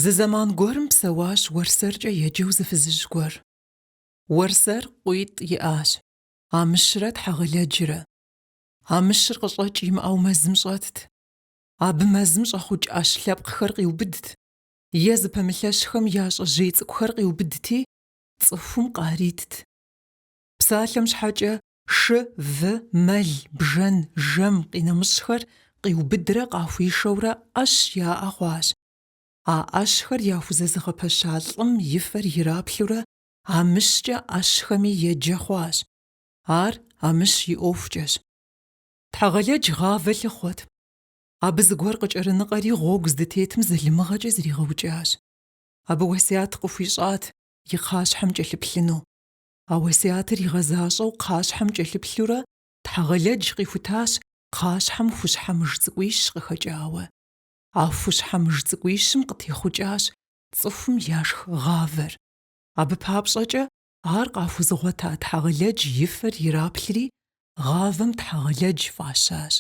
Зы зэман гуэрым псэуащ уэрсэркӏэ еджэу зы фызыжь гуэр. Уэрсэр къуитӏ иӏащ, а мыщрэ тхьэгъэлэджрэ. А мыщыр къыщӏэкӏ имыӏэу мэзым щӏэтт. Абы мэзым щӏэхъукӏ ӏэщ лъэпкъхэр къиубыдт, е зыпэмылъэщхэм я щӏэжьей цӏыкӏухэр къиубыдти, цӏыхум къаритт. Псалъэм щхьэкӏэ шы, вы, мэл, бжэн, жэм къинэмыщӏхэр къиубыдрэ къахуишэурэ ӏэщ яӏэ хъуащ. А ӏэщхэр яхузэзыгъэпэща лӏым и фэр ираплъурэ а мыщкӏэ ӏэщхэми еджэ хъуащ. Ар а мыщ и ӏуэхукӏэщ. Тхьэгъэлэдж гъавэ лъыхъуэт. Абы зыгуэр къыкӏэрыныгъэри гъуэгу здытетым зылымыгъэкӏэ зригъэукӏащ. Абы уэсят къыхуищӏат и кхъащхьэм кӏэлъыплъыну. А уэсятыр игъэзащӏэу кхъащхьэм кӏэлъыплъурэ тхьэгъэлэдж къихутащ кхъащхьэм хущхьэмыж цӏыкӏуищ къыхэкӏауэ. А хущхьэмыж цӏыкӏуищым къытехъукӏащ цӏыхум яшх гъавэр. Абы папщӏэкӏэ ар къахузыгъуэта тхьэгъэлэдж и фэр ираплъри, гъавэм тхьэгъэлэдж фӏащащ.